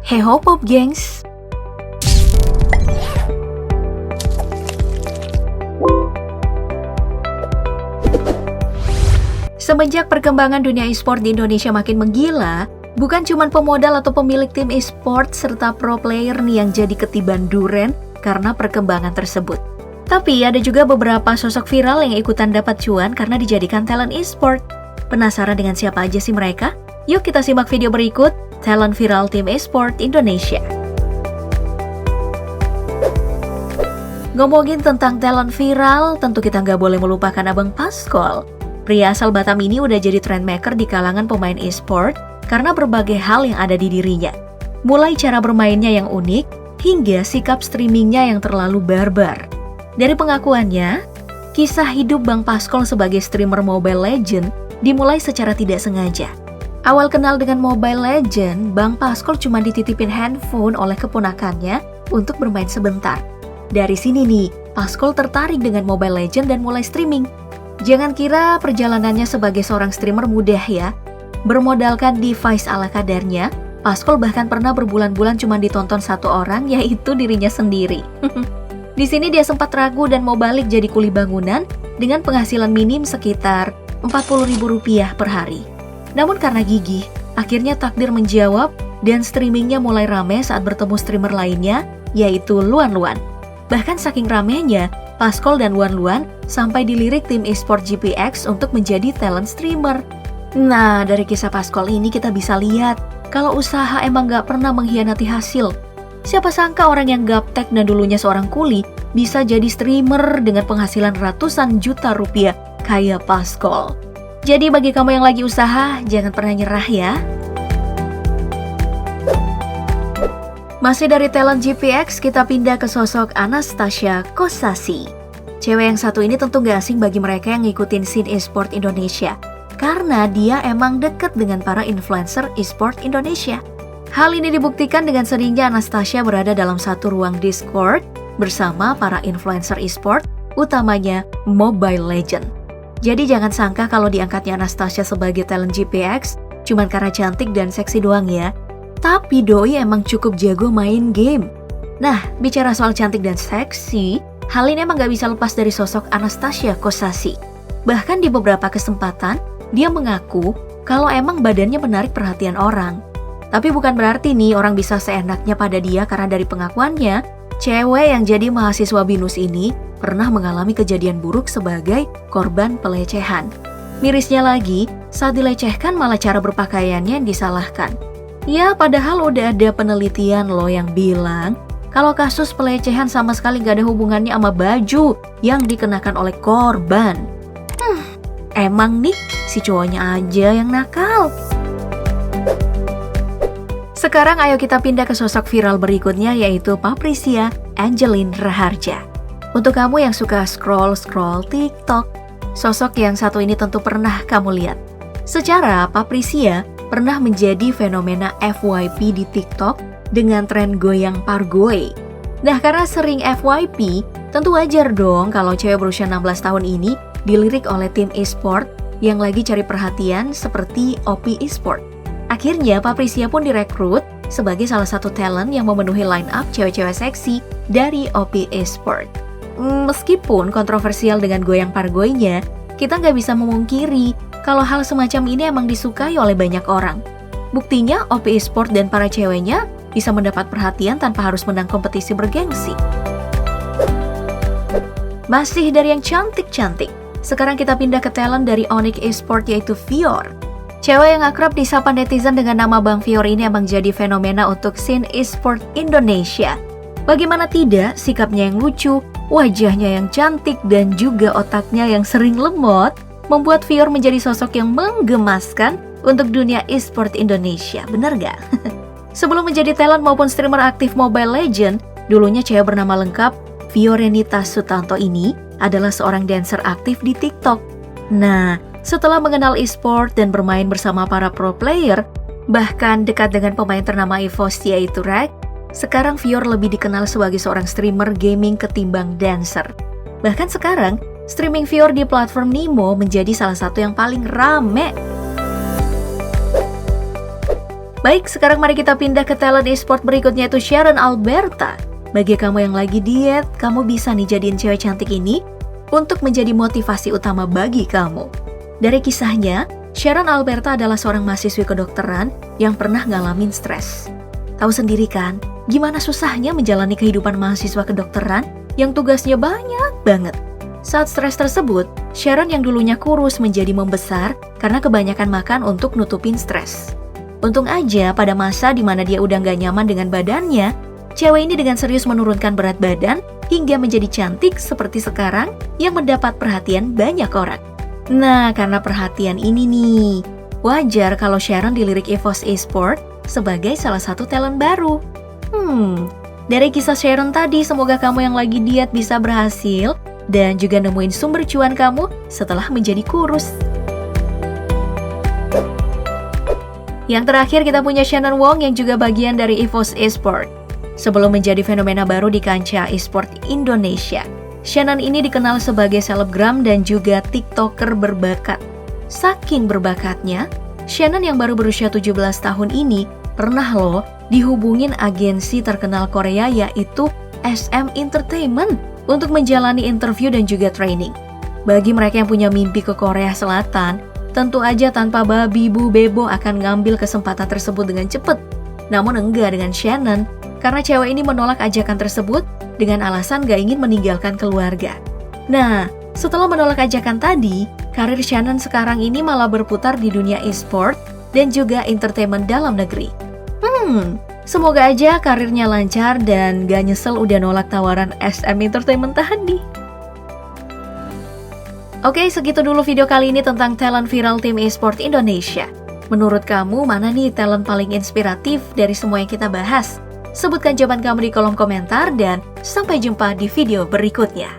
Heho Pop Gengs! Semenjak perkembangan dunia e-sport di Indonesia makin menggila, bukan cuma pemodal atau pemilik tim e-sport serta pro player nih yang jadi ketiban duren karena perkembangan tersebut. Tapi ada juga beberapa sosok viral yang ikutan dapat cuan karena dijadikan talent e-sport. Penasaran dengan siapa aja sih mereka? Yuk kita simak video berikut, talent viral tim e-sport Indonesia. Ngomongin tentang talent viral, tentu kita nggak boleh melupakan Abang Paskol. Pria asal Batam ini udah jadi trendmaker di kalangan pemain e-sport karena berbagai hal yang ada di dirinya. Mulai cara bermainnya yang unik, hingga sikap streamingnya yang terlalu barbar. Dari pengakuannya, kisah hidup Bang Paskol sebagai streamer Mobile Legends dimulai secara tidak sengaja. Awal kenal dengan Mobile Legends, Bang Paskol cuma dititipin handphone oleh keponakannya untuk bermain sebentar. Dari sini nih, Paskol tertarik dengan Mobile Legends dan mulai streaming. Jangan kira perjalanannya sebagai seorang streamer mudah ya. Bermodalkan device ala kadarnya, Paskol bahkan pernah berbulan-bulan cuma ditonton satu orang, yaitu dirinya sendiri. Di sini dia sempat ragu dan mau balik jadi kuli bangunan dengan penghasilan minim sekitar Rp40.000 per hari. Namun karena gigih, akhirnya takdir menjawab dan streamingnya mulai rame saat bertemu streamer lainnya, yaitu Luan Luan. Bahkan saking ramenya, Paskol dan Luan Luan sampai dilirik tim e-sport GPX untuk menjadi talent streamer. Nah, dari kisah Paskol ini kita bisa lihat kalau usaha emang gak pernah mengkhianati hasil. Siapa sangka orang yang gaptek dan dulunya seorang kuli bisa jadi streamer dengan penghasilan ratusan juta rupiah kayak Paskol. Jadi bagi kamu yang lagi usaha, jangan pernah nyerah ya. Masih dari talent GPX, kita pindah ke sosok Anastasia Kosasi. Cewek yang satu ini tentu gak asing bagi mereka yang ngikutin scene e-sport Indonesia, karena dia emang deket dengan para influencer e-sport Indonesia. Hal ini dibuktikan dengan seringnya Anastasia berada dalam satu ruang Discord bersama para influencer e-sport, utamanya Mobile Legends. Jadi jangan sangka kalau diangkatnya Anastasia sebagai talent GPX cuman karena cantik dan seksi doang ya. Tapi doi emang cukup jago main game. Nah, bicara soal cantik dan seksi, hal ini emang gak bisa lepas dari sosok Anastasia Kosasi. Bahkan di beberapa kesempatan, dia mengaku kalau emang badannya menarik perhatian orang. Tapi bukan berarti nih orang bisa seenaknya pada dia karena dari pengakuannya, cewek yang jadi mahasiswa BINUS ini pernah mengalami kejadian buruk sebagai korban pelecehan. Mirisnya lagi, saat dilecehkan malah cara berpakaiannya yang disalahkan. Ya, padahal udah ada penelitian loh yang bilang kalau kasus pelecehan sama sekali gak ada hubungannya sama baju yang dikenakan oleh korban. Emang nih, si cowoknya aja yang nakal. Sekarang ayo kita pindah ke sosok viral berikutnya, yaitu Paprisia Angelin Raharja. Untuk kamu yang suka scroll-scroll TikTok, sosok yang satu ini tentu pernah kamu lihat. Secara Paprisia pernah menjadi fenomena FYP di TikTok dengan tren goyang pargoy. Nah, karena sering FYP, tentu wajar dong kalau cewek berusia 16 tahun ini dilirik oleh tim e-sport yang lagi cari perhatian seperti OP e-sport. Akhirnya, Paprisia pun direkrut sebagai salah satu talent yang memenuhi line up cewek-cewek seksi dari OP e-sport. Meskipun kontroversial dengan goyang pargoynya, kita nggak bisa memungkiri kalau hal semacam ini emang disukai oleh banyak orang. Buktinya, OP e-sport dan para ceweknya bisa mendapat perhatian tanpa harus menang kompetisi bergengsi. Masih dari yang cantik-cantik, sekarang kita pindah ke talent dari Onyx e-sport yaitu Fior. Cewek yang akrab disapa netizen dengan nama Bang Fior ini emang jadi fenomena untuk scene e-sport Indonesia. Bagaimana tidak, sikapnya yang lucu, wajahnya yang cantik, dan juga otaknya yang sering lemot membuat Fior menjadi sosok yang menggemaskan untuk dunia e-sport Indonesia, bener gak? Sebelum menjadi talent maupun streamer aktif Mobile Legends, dulunya cewek bernama lengkap Fiorenita Sutanto ini adalah seorang dancer aktif di TikTok. Nah, setelah mengenal e-sport dan bermain bersama para pro player, bahkan dekat dengan pemain ternama EVOS yaitu Rag, sekarang Fior lebih dikenal sebagai seorang streamer gaming ketimbang dancer. Bahkan sekarang, streaming Fior di platform Nimo menjadi salah satu yang paling rame. Baik, sekarang mari kita pindah ke talent e-sport berikutnya, yaitu Sharon Alberta. Bagi kamu yang lagi diet, kamu bisa nih jadiin cewek cantik ini untuk menjadi motivasi utama bagi kamu. Dari kisahnya, Sharon Alberta adalah seorang mahasiswi kedokteran yang pernah ngalamin stres. Tahu sendiri kan, gimana susahnya menjalani kehidupan mahasiswa kedokteran yang tugasnya banyak banget. Saat stres tersebut, Sharon yang dulunya kurus menjadi membesar karena kebanyakan makan untuk nutupin stres. Untung aja pada masa di mana dia udah gak nyaman dengan badannya, cewek ini dengan serius menurunkan berat badan hingga menjadi cantik seperti sekarang yang mendapat perhatian banyak orang. Nah, karena perhatian ini nih, wajar kalau Sharon dilirik EVOS Esports sebagai salah satu talent baru. Dari kisah Sharon tadi, semoga kamu yang lagi diet bisa berhasil dan juga nemuin sumber cuan kamu setelah menjadi kurus. Yang terakhir kita punya Shannon Wong yang juga bagian dari EVOS Esports. Sebelum menjadi fenomena baru di kancah e-sport Indonesia, Shannon ini dikenal sebagai selebgram dan juga TikToker berbakat. Saking berbakatnya, Shannon yang baru berusia 17 tahun ini pernah loh dihubungin agensi terkenal Korea yaitu SM Entertainment untuk menjalani interview dan juga training. Bagi mereka yang punya mimpi ke Korea Selatan, tentu aja tanpa babi bu bebo akan ngambil kesempatan tersebut dengan cepat. Namun enggak dengan Shannon, karena cewek ini menolak ajakan tersebut dengan alasan gak ingin meninggalkan keluarga. Nah, setelah menolak ajakan tadi, karir Shannon sekarang ini malah berputar di dunia e-sport dan juga entertainment dalam negeri. Semoga aja karirnya lancar dan gak nyesel udah nolak tawaran SM Entertainment tadi. Oke, segitu dulu video kali ini tentang talent viral tim e-sport Indonesia. Menurut kamu, mana nih talent paling inspiratif dari semua yang kita bahas? Sebutkan jawaban kamu di kolom komentar dan sampai jumpa di video berikutnya.